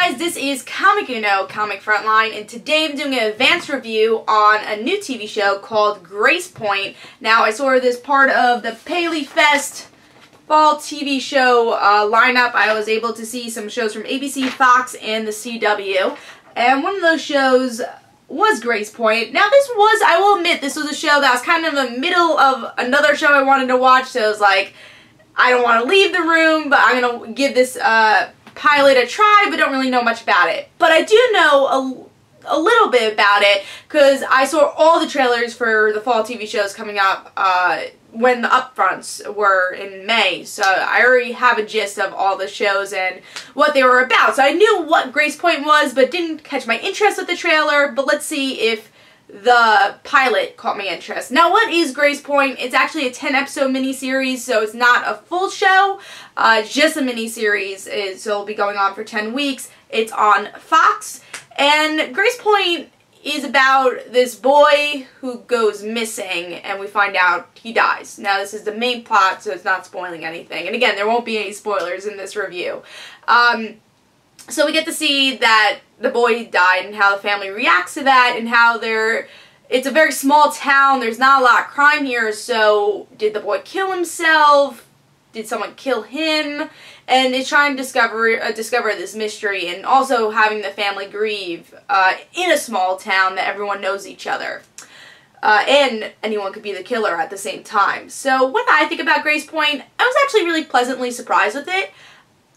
guys, this is Comic Frontline, and today I'm doing an advanced review on a new TV show called Gracepoint. Now, I saw this part of the Paley Fest fall TV show lineup. I was able to see some shows from ABC, Fox, and the CW, and one of those shows was Gracepoint. Now, this was, I will admit, this was a show that was kind of in the middle of another show I wanted to watch, so it was like, I don't want to leave the room, but I'm going to give this pilot a try, but don't really know much about it. But I do know a little bit about it because I saw all the trailers for the fall TV shows coming up when the upfronts were in May. So I already have a gist of all the shows and what they were about. So I knew what Gracepoint was, but didn't catch my interest with the trailer. But let's see if the pilot caught my interest. Now, what is Gracepoint? It's actually a 10-episode miniseries, so it's not a full show. It's just a miniseries, so it'll be going on for 10 weeks. It's on Fox, and Gracepoint is about this boy who goes missing, and we find out he dies. Now, this is the main plot, so it's not spoiling anything. And again, there won't be any spoilers in this review. So we get to see that the boy died and how the family reacts to that and how it's a very small town, there's not a lot of crime here, so did the boy kill himself? Did someone kill him? And it's trying to discover this mystery, and also having the family grieve in a small town that everyone knows each other. And anyone could be the killer at the same time. So what I think about Gracepoint, I was actually really pleasantly surprised with it.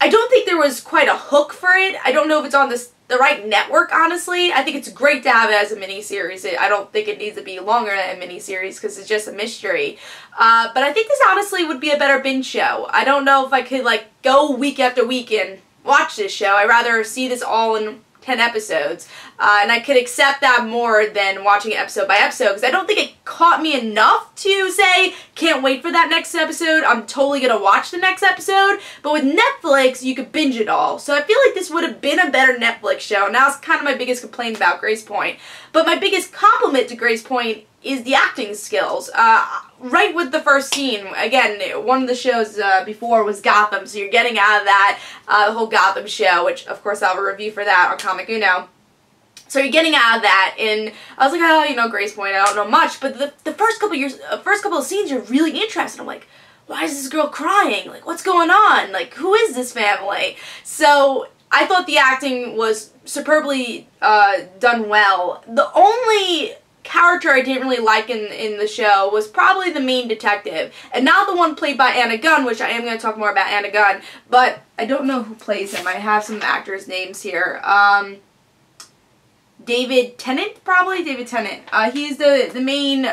I don't think there was quite a hook for it. I don't know if it's on the right network, honestly. I think it's great to have it as a miniseries. I don't think it needs to be longer than a miniseries because it's just a mystery. But I think this honestly would be a better binge show. I don't know if I could like go week after week and watch this show. I'd rather see this all in 10 episodes. And I could accept that more than watching it episode by episode because I don't think it caught me enough to say, can't wait for that next episode, I'm totally going to watch the next episode. But with Netflix, you could binge it all. So I feel like this would have been a better Netflix show. And that's kind of my biggest complaint about Gracepoint. But my biggest compliment to Gracepoint is the acting skills. Right with the first scene, again, one of the shows before was Gotham, so you're getting out of that, the whole Gotham show, which of course I'll have a review for that on Comic Uno. So you're getting out of that, and I was like, oh, you know, Gracepoint, I don't know much, but the first couple of scenes, you're really interested. I'm like, why is this girl crying? Like, what's going on? Like, who is this family? So I thought the acting was superbly done well. The only character I didn't really like in the show was probably the main detective, and not the one played by Anna Gunn, which I am going to talk more about Anna Gunn, but I don't know who plays him. I have some actors' names here. David Tennant, probably? David Tennant. He's the main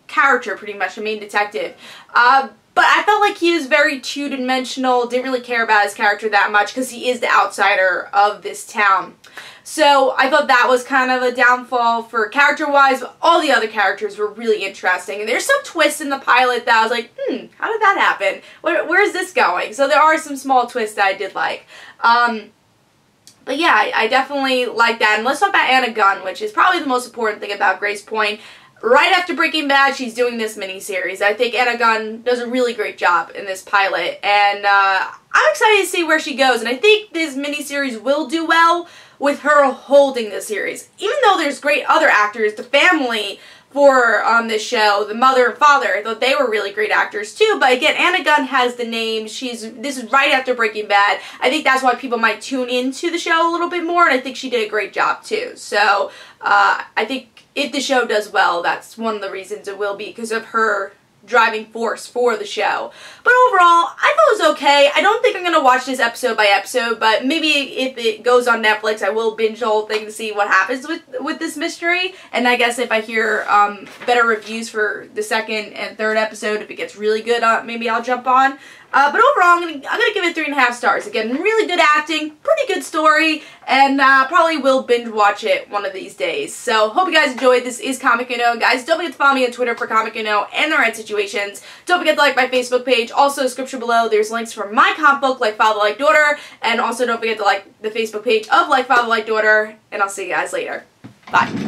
character, pretty much, the main detective. But I felt like he was very two-dimensional, didn't really care about his character that much because he is the outsider of this town. So I thought that was kind of a downfall for character-wise, but all the other characters were really interesting. And there's some twists in the pilot that I was like, how did that happen? Where is this going? So there are some small twists that I did like. But yeah, I definitely like that. And let's talk about Anna Gunn, which is probably the most important thing about Gracepoint. Right after Breaking Bad, she's doing this miniseries. I think Anna Gunn does a really great job in this pilot, and I'm excited to see where she goes. And I think this miniseries will do well with her holding the series. Even though there's great other actors, the family for this show, the mother and father, I thought they were really great actors too. But again, Anna Gunn has the name. This is right after Breaking Bad. I think that's why people might tune into the show a little bit more, and I think she did a great job too. So I think if the show does well, that's one of the reasons it will be, because of her driving force for the show. But overall, I thought it was okay. I don't think I'm going to watch this episode by episode, but maybe if it goes on Netflix, I will binge the whole thing to see what happens with this mystery. And I guess if I hear better reviews for the second and third episode, if it gets really good, maybe I'll jump on. But overall, I'm gonna give it 3.5 stars. Again, really good acting, pretty good story, and probably will binge watch it one of these days. So, hope you guys enjoyed. This is Comic Uno. Guys, don't forget to follow me on Twitter for Comic Uno and the right situations. Don't forget to like my Facebook page. Also, description below, there's links for my comic book, Like Father, Like Daughter. And also, don't forget to like the Facebook page of Like Father, Like Daughter. And I'll see you guys later. Bye.